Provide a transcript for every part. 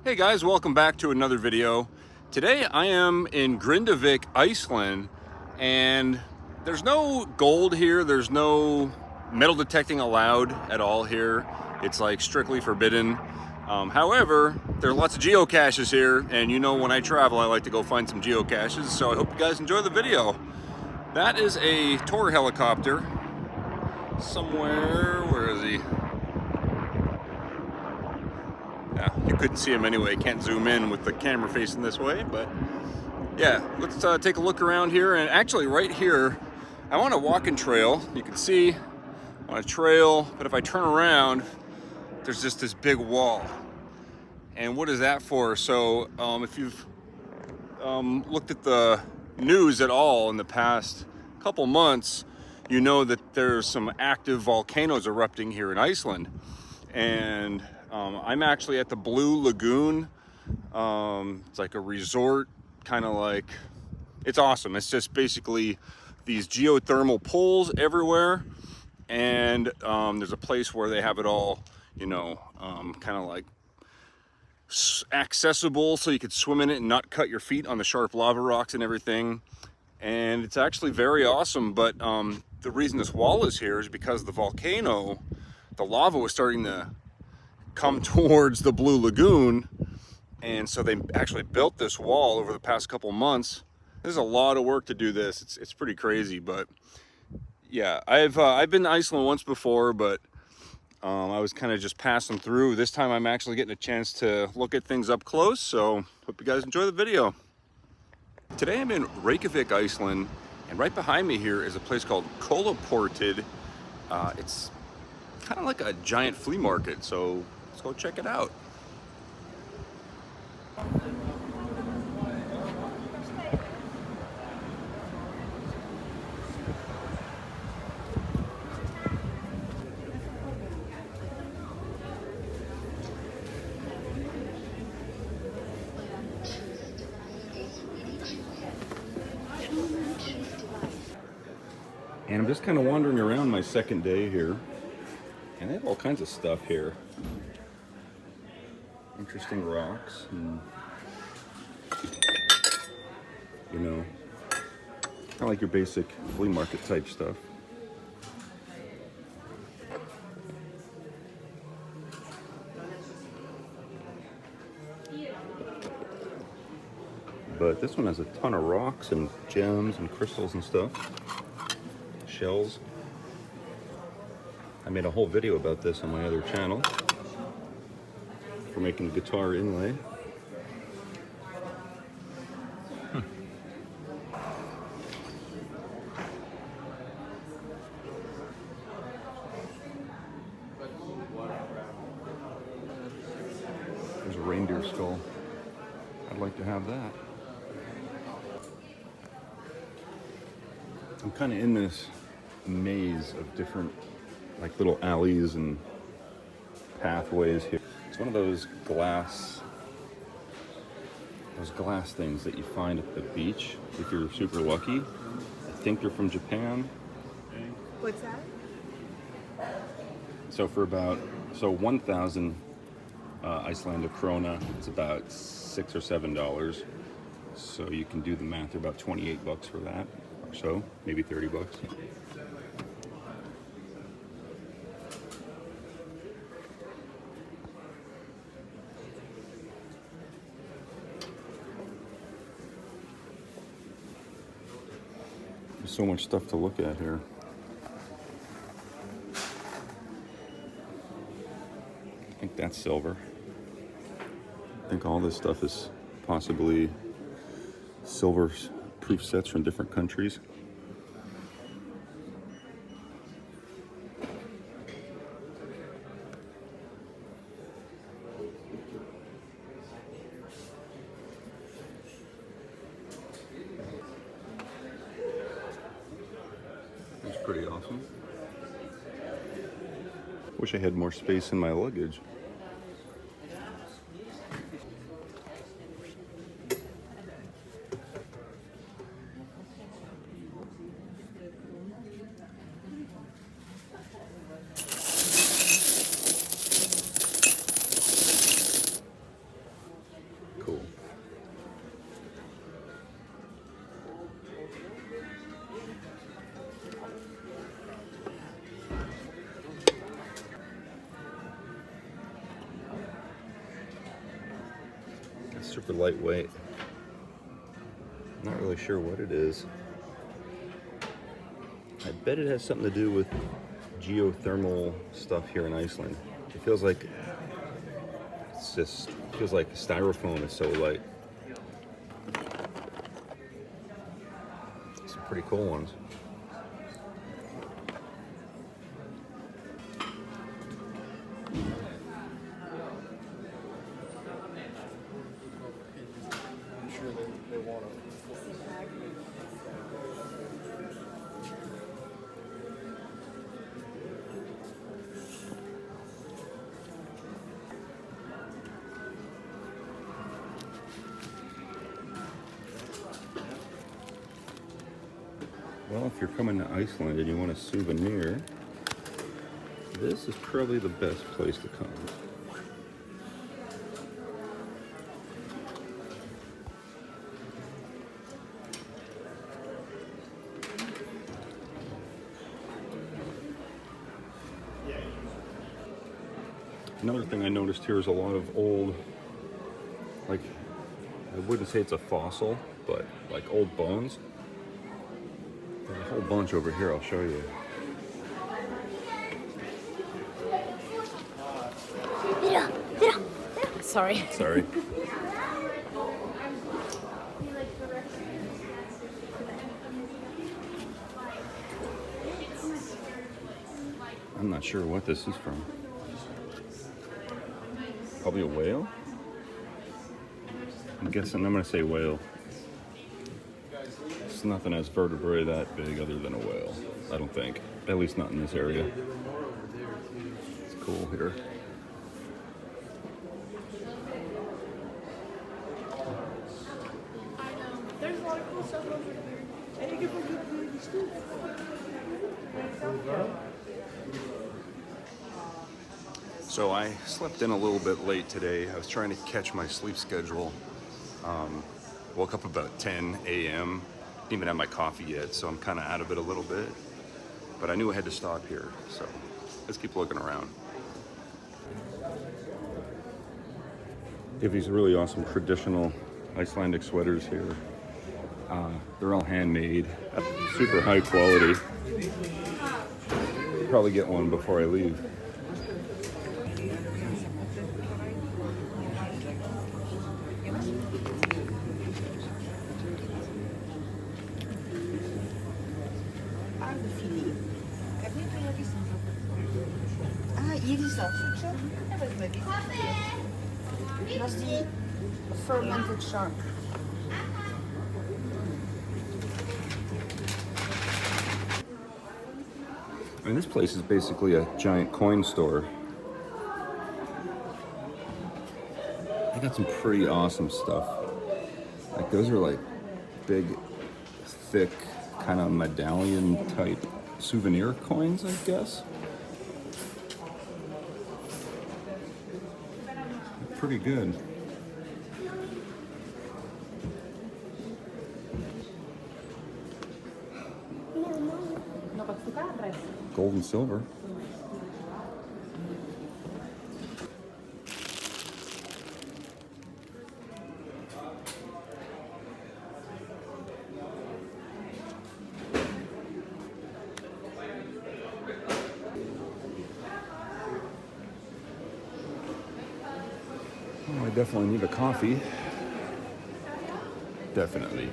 Hey guys, welcome back to another video. Today I am in Grindavik, Iceland, and there's no gold here. There's no metal detecting allowed at all here. It's like strictly forbidden. However, there are lots of geocaches here, and you know when I travel I like to go find some geocaches, so I hope you guys enjoy the video. That is a tour helicopter somewhere. Where is he? Yeah, you couldn't see him anyway. Can't zoom in with the camera facing this way, but yeah, let's take a look around here. And actually right here, I'm on a walking trail. You can see on a trail, but if I turn around, there's just this big wall. And what is that for? So if you've looked at the news at all in the past couple months, you know that there's some active volcanoes erupting here in Iceland. And I'm actually at the Blue Lagoon. It's like a resort, kind of like, it's awesome. It's just basically these geothermal pools everywhere. And there's a place where they have it all, you know, kind of like accessible so you could swim in it and not cut your feet on the sharp lava rocks and everything. And it's actually very awesome. But the reason this wall is here is because the volcano, the lava was starting to come towards the Blue Lagoon, and so they actually built this wall over the past couple months. There's a lot of work to do this. It's pretty crazy, but yeah, I've been to Iceland once before, but I was kind of just passing through. This time I'm actually getting a chance to look at things up close, so hope you guys enjoy the video. Today I'm in Reykjavik, Iceland, and right behind me here is a place called Colport. It's kind of like a giant flea market, so let's go check it out. And I'm just kind of wandering around my second day here. And they have all kinds of stuff here. Interesting rocks and, you know, kind of like your basic flea market type stuff. But this one has a ton of rocks and gems and crystals and stuff. Shells. I made a whole video about this on my other channel for making guitar inlay. There's a reindeer skull. I'd like to have that. I'm kind of in this maze of different like little alleys and pathways here. It's one of those glass things that you find at the beach if you're super lucky. I think they're from Japan. What's that? So for about 1,000 Icelandic krona, it's about $6 or $7. So you can do the math. They're about 28 bucks for that, or so, maybe 30 bucks. So much stuff to look at here. I think that's silver. I think all this stuff is possibly silver proof sets from different countries. Pretty awesome. Wish I had more space in my luggage. super lightweight. Not really sure what it is. I bet it has something to do with geothermal stuff here in Iceland. It feels like feels like styrofoam is so light. Some pretty cool ones. Well, if you're coming to Iceland and you want a souvenir, this is probably the best place to come. Another thing I noticed here is a lot of old, like, I wouldn't say it's a fossil, but like old bones. There's a whole bunch over here, I'll show you. Sorry. Sorry. I'm not sure what this is from. Probably a whale? I'm guessing I'm gonna say whale. It's nothing has vertebrae that big other than a whale, I don't think. At least not in this area. It's cool here. There's a lot of cool stuff over here. And you can put these too. So I slept in a little bit late today. I was trying to catch my sleep schedule. Woke up about 10 a.m. Didn't even have my coffee yet, so I'm kind of out of it a little bit. But I knew I had to stop here, so let's keep looking around. They have these really awesome traditional Icelandic sweaters here. They're all handmade, super high quality. Probably get one before I leave. Hier is dat voedsel. En wat met die? Dat is die fermented shark. I mean, this place is basically a giant coin store. They got some pretty awesome stuff. Like those are like big, thick, kind of medallion type souvenir coins, I guess. Pretty good. Gold and silver. Oh, I definitely need a coffee. Definitely.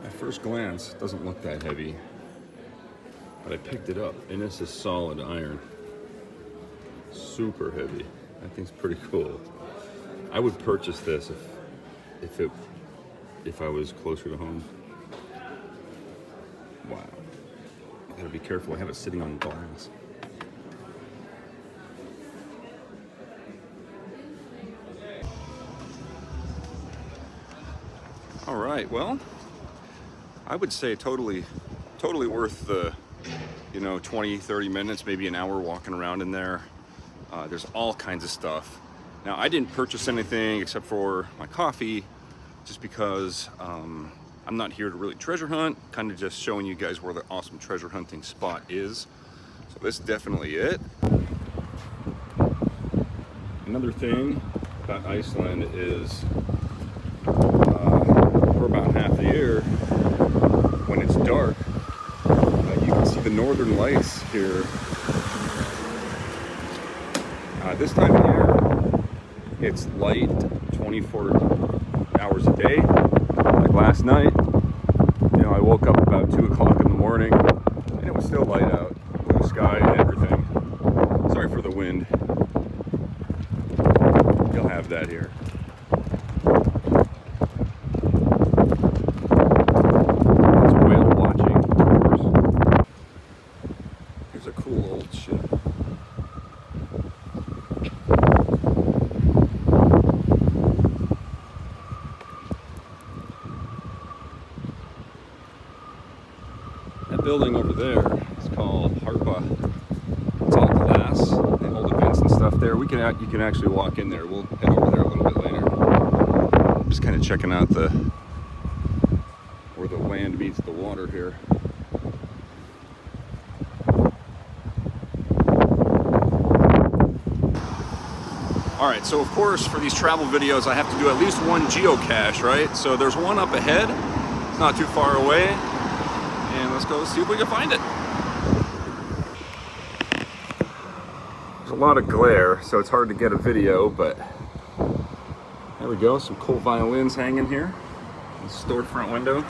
At first glance, it doesn't look that heavy, but I picked it up, and this is solid iron. Super heavy. That thing's pretty cool. I would purchase this if I was closer to home. Wow. I gotta be careful. I have it sitting on glass. All right, well, I would say totally worth the, 20, 30 minutes, maybe an hour walking around in there. There's all kinds of stuff. Now, I didn't purchase anything except for my coffee, just because I'm not here to really treasure hunt, kind of just showing you guys where the awesome treasure hunting spot is. So this is definitely it. Another thing about Iceland is for about half the year, when it's dark, you can see the northern lights here. This time of year, it's light 24 hours a day. Like last night, you know, I woke up about 2 o'clock in the morning and it was still light out, blue sky and everything. Sorry for the wind. You'll have that here. It's whale watching, of course. Here's a cool old ship. That building over there is called Harpa. It's all glass. They hold events and stuff there. You can actually walk in there. We'll head over there a little bit later. I'm just kind of checking out where the land meets the water here. All right, so of course for these travel videos I have to do at least one geocache, right? So there's one up ahead. It's not too far away. And let's go see if we can find it. There's a lot of glare, so it's hard to get a video, but there we go. Some cool violins hanging here. The storefront window.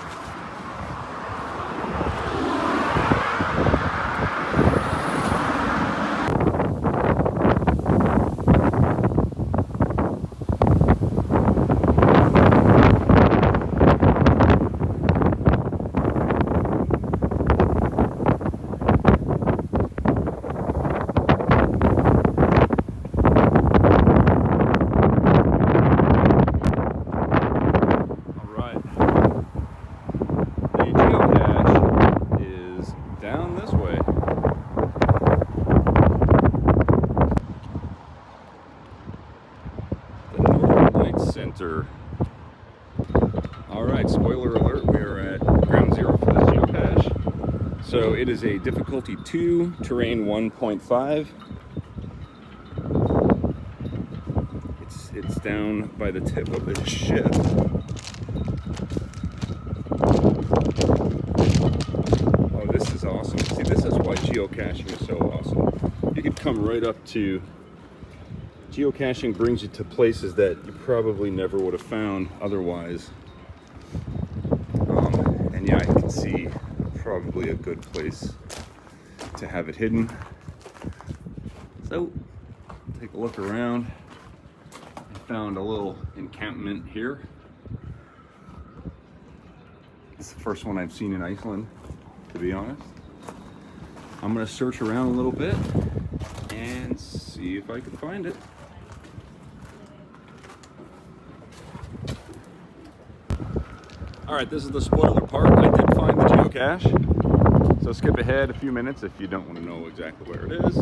Alright, spoiler alert, we are at ground zero for this geocache. So it is a difficulty 2, terrain 1.5. It's down by the tip of this ship. Oh, this is awesome. See, this is why geocaching is so awesome. You can come right up to... Geocaching brings you to places that you probably never would have found otherwise. And yeah, I can see probably a good place to have it hidden. So, take a look around. I found a little encampment here. It's the first one I've seen in Iceland, to be honest. I'm gonna search around a little bit and see if I can find it. Alright, this is the spoiler part. I did find the geocache. So skip ahead a few minutes if you don't want to know exactly where it is.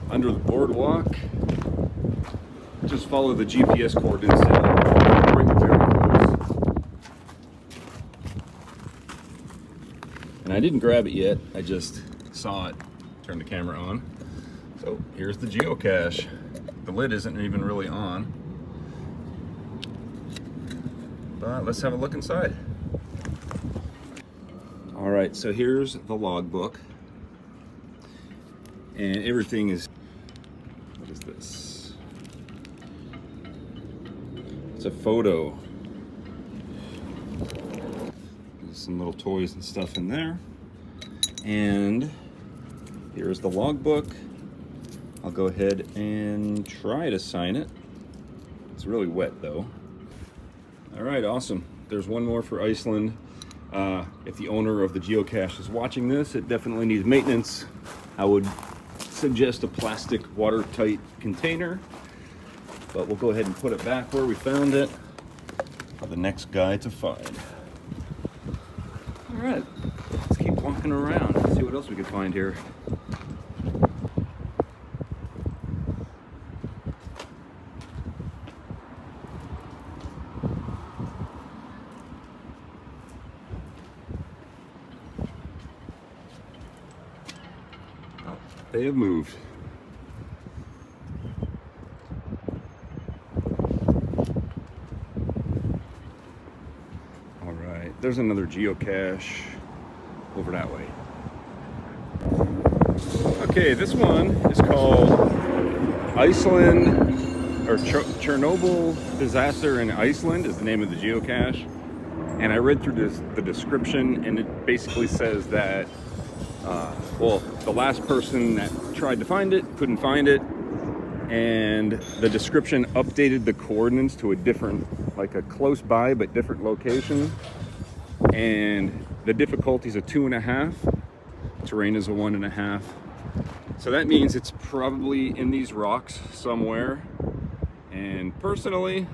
Under the boardwalk. Just follow the GPS coordinates and bring it very close. And I didn't grab it yet. I just saw it. Turn the camera on. So here's the geocache. The lid isn't even really on. But let's have a look inside. All right, so here's the logbook. And everything is, what is this? It's a photo. There's some little toys and stuff in there. And here's the logbook. I'll go ahead and try to sign it. It's really wet though. All right, awesome. There's one more for Iceland. If the owner of the geocache is watching this, it definitely needs maintenance. I would suggest a plastic watertight container, but we'll go ahead and put it back where we found it for the next guy to find. All right, let's keep walking around and see what else we can find here. They have moved. there's another geocache over that way. Okay, this one is called Iceland, or Chernobyl disaster in Iceland is the name of the geocache. And I read through the description, and it basically says that, well, the last person that tried to find it couldn't find it, and the description updated the coordinates to a different, like a close by but different location, and the difficulty is a 2.5, terrain is a 1.5. So that means it's probably in these rocks somewhere. And personally,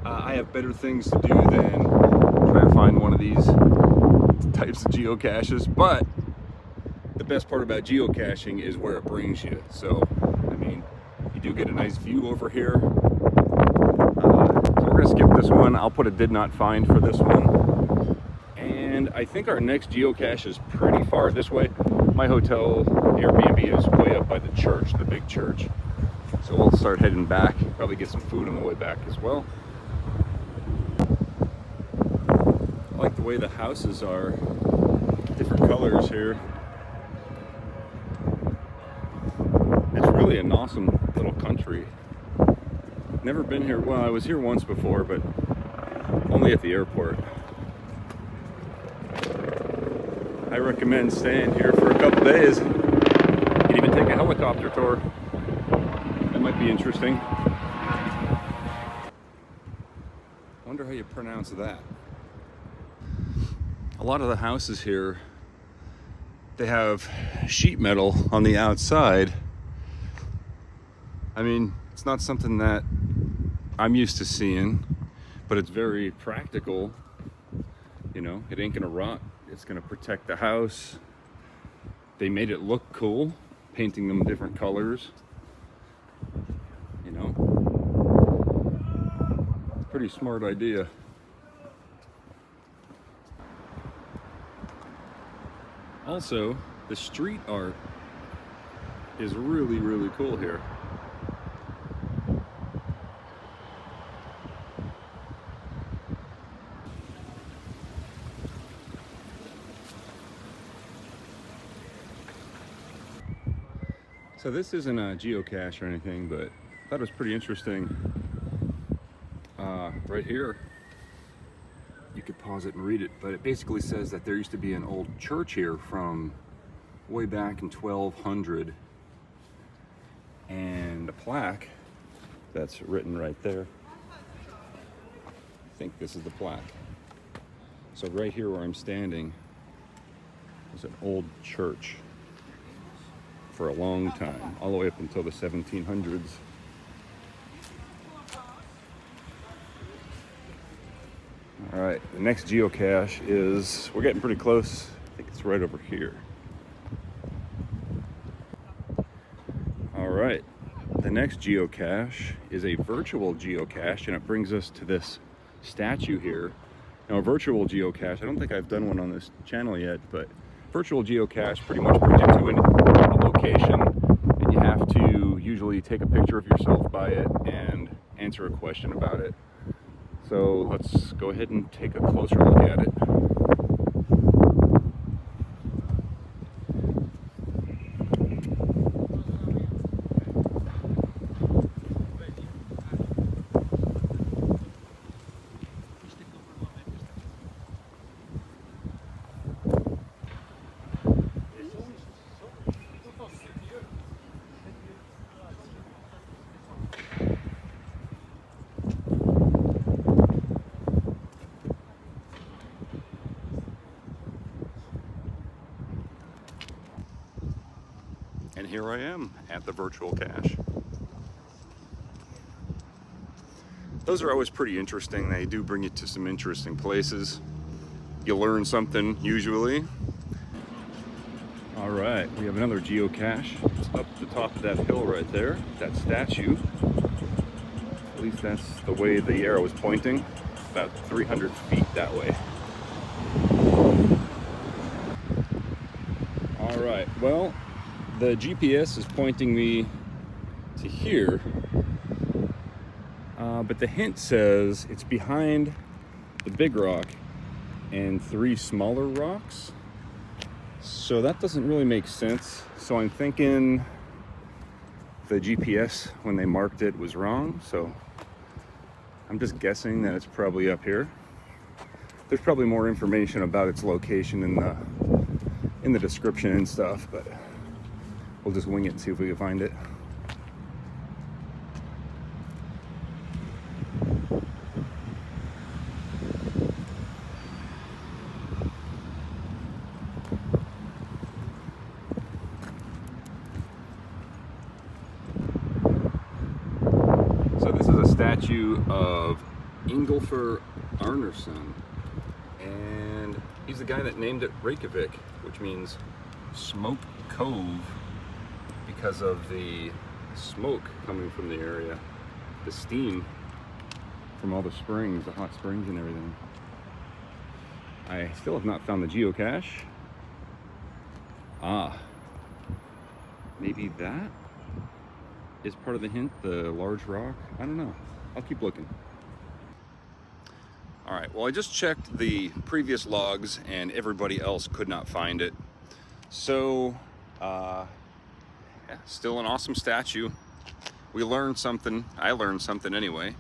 I have better things to do than try to find one of these types of geocaches. But the best part about geocaching is where it brings you. So, I mean, you do get a nice view over here. So we're gonna skip this one. I'll put a did not find for this one. And I think our next geocache is pretty far this way. My hotel Airbnb is way up by the church, the big church. So we'll start heading back, probably get some food on the way back as well. I like the way the houses are, different colors here. It's really an awesome little country. Never been here, well, I was here once before, but only at the airport. I recommend staying here for a couple days. You can even take a helicopter tour. That might be interesting. Wonder how you pronounce that. A lot of the houses here, they have sheet metal on the outside. I mean, it's not something that I'm used to seeing, but it's very practical. You know, it ain't gonna rot. It's gonna protect the house. They made it look cool, painting them different colors. You know, pretty smart idea. Also, the street art is really, really cool here. So this isn't a geocache or anything, but I thought it was pretty interesting. Right here, you could pause it and read it, but it basically says that there used to be an old church here from way back in 1200, and a plaque that's written right there. I think this is the plaque. So right here where I'm standing is an old church for a long time, all the way up until the 1700s. All right, the next geocache is, we're getting pretty close. I think it's right over here. All right, the next geocache is a virtual geocache, and it brings us to this statue here. Now, a virtual geocache, I don't think I've done one on this channel yet, but virtual geocache pretty much brings you to a location, and you have to usually take a picture of yourself by it and answer a question about it. So let's go ahead and take a closer look at it. And here I am at the virtual cache. Those are always pretty interesting. They do bring you to some interesting places. You learn something usually. All right, we have another geocache. It's up the top of that hill right there, that statue. At least that's the way the arrow is pointing, about 300 feet that way. All right, well, the GPS is pointing me to here, but the hint says it's behind the big rock and 3 smaller rocks. So that doesn't really make sense. So I'm thinking the GPS when they marked it was wrong. So I'm just guessing that it's probably up here. There's probably more information about its location in the description and stuff, but we'll just wing it and see if we can find it. So this is a statue of Ingolfur Arnarsson, and he's the guy that named it Reykjavik, which means Smoke Cove, because of the smoke coming from the area, the steam from all the springs, the hot springs and everything. I still have not found the geocache. Ah, maybe that is part of the hint, the large rock. I don't know. I'll keep looking. All right, well, I just checked the previous logs and everybody else could not find it. So, yeah, still an awesome statue. We learned something. I learned something anyway.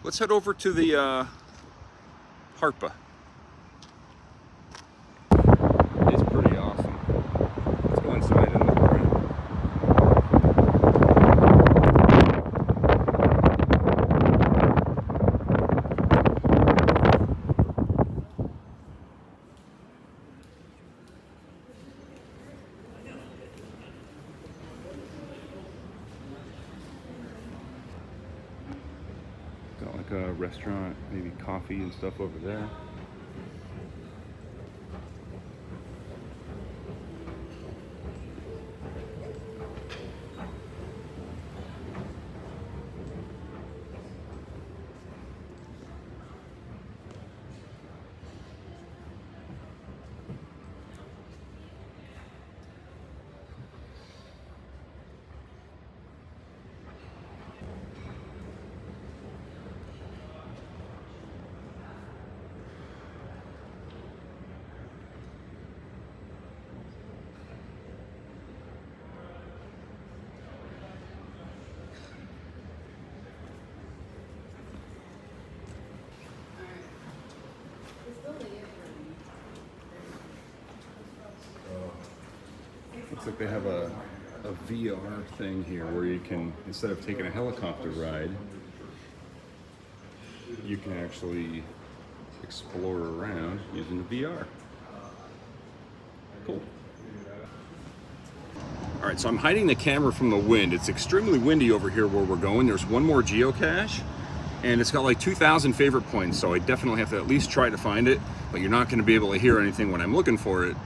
Let's head over to the Harpa. It's pretty awesome. Let's go inside and look around. Got like a restaurant, maybe coffee and stuff over there. Looks like they have a VR thing here where you can, instead of taking a helicopter ride, you can actually explore around using the VR. Cool. All right, so I'm hiding the camera from the wind. It's extremely windy over here where we're going. There's one more geocache, and it's got like 2,000 favorite points, so I definitely have to at least try to find it, but you're not going to be able to hear anything when I'm looking for it.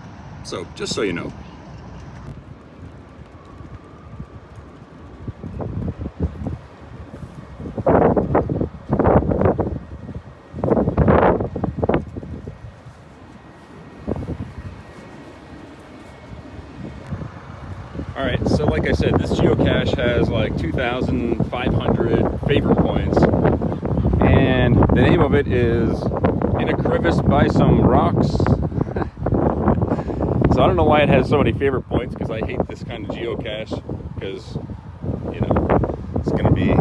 So just so you know. All right, so like I said, this geocache has like 2,500 favorite points, and the name of it is In a Crevice by Some Rocks. So I don't know why it has so many favorite points, because I hate this kind of geocache, because, you know, it's gonna be,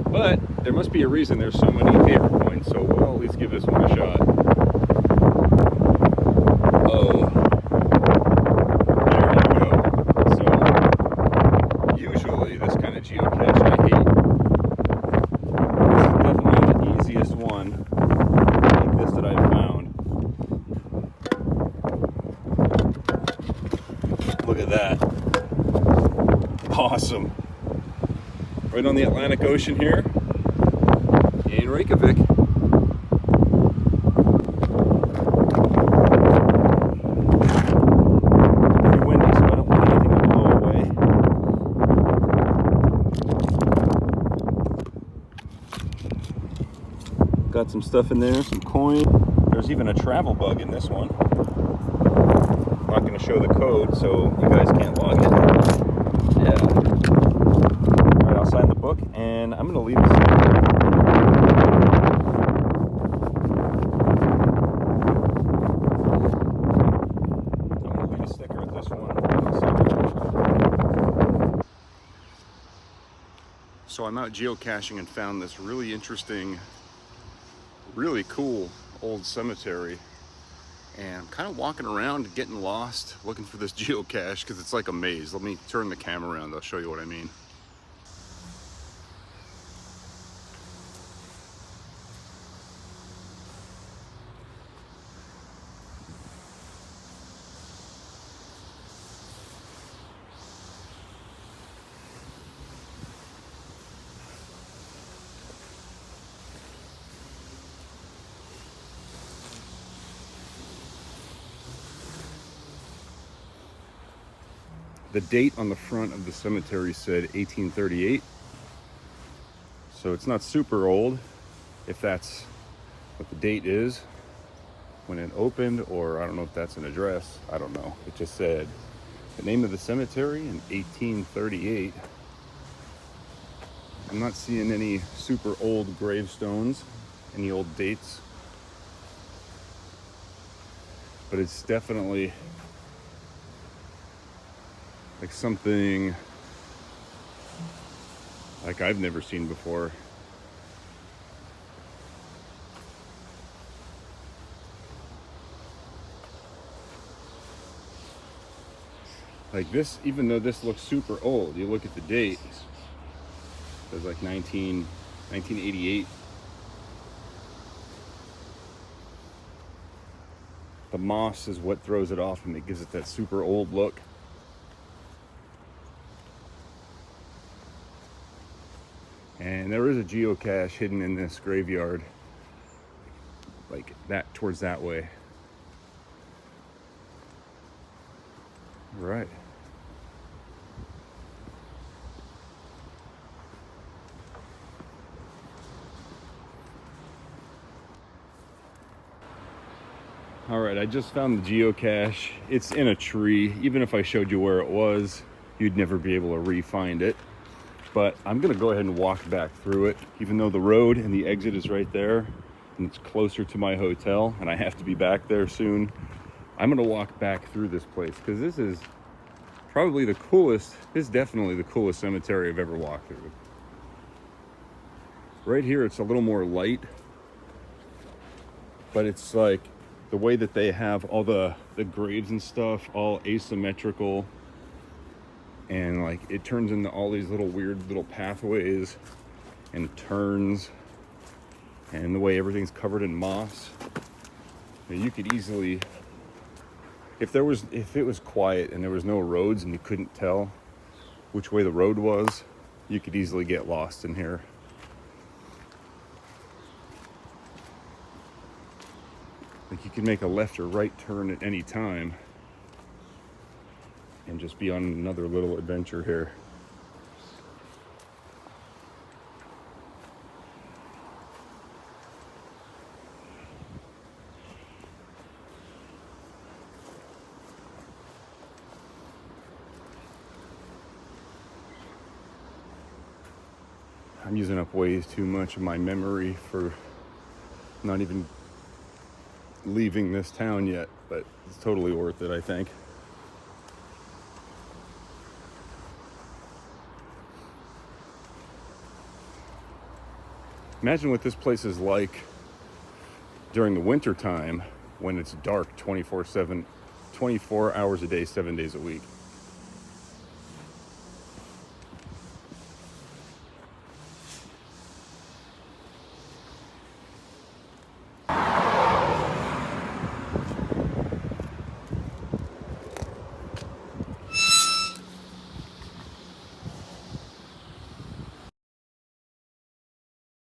but there must be a reason there's so many favorite points, so we'll at least give this one a shot. Oh. Geocache I hate. This is definitely the easiest one like this that I've found. Look at that. Awesome. Right on the Atlantic Ocean here in Reykjavik. Got some stuff in there, some coin. There's even a travel bug in this one. I'm not going to show the code so you guys can't log it. Yeah. Alright, I'll sign the book and I'm going to leave this here. So I'm out geocaching and found this really interesting, really cool old cemetery. And I'm kind of walking around, getting lost, looking for this geocache because it's like a maze. Let me turn the camera around, I'll show you what I mean. The date on the front of the cemetery said 1838. So it's not super old, if that's what the date is when it opened, or I don't know if that's an address. I don't know. It just said the name of the cemetery in 1838. I'm not seeing any super old gravestones, any old dates. But it's definitely like something like I've never seen before. Like this, even though this looks super old, you look at the date, it was like 1988. The moss is what throws it off and it gives it that super old look. And there is a geocache hidden in this graveyard, like that, towards that way. Right. All right, I just found the geocache. It's in a tree. Even if I showed you where it was, you'd never be able to re-find it. But I'm gonna go ahead and walk back through it, even though the road and the exit is right there and it's closer to my hotel and I have to be back there soon. I'm gonna walk back through this place because this is probably the coolest, this is definitely the coolest cemetery I've ever walked through. Right here, it's a little more light, but it's like the way that they have all the graves and stuff, all asymmetrical. And like it turns into all these little weird little pathways and turns, and the way everything's covered in moss. You could easily, if it was quiet and there was no roads and you couldn't tell which way the road was, you could easily get lost in here. Like you can make a left or right turn at any time and just be on another little adventure here. I'm using up way too much of my memory for not even leaving this town yet, but it's totally worth it, I think. Imagine what this place is like during the winter time when it's dark 24/7, 24 hours a day, 7 days a week.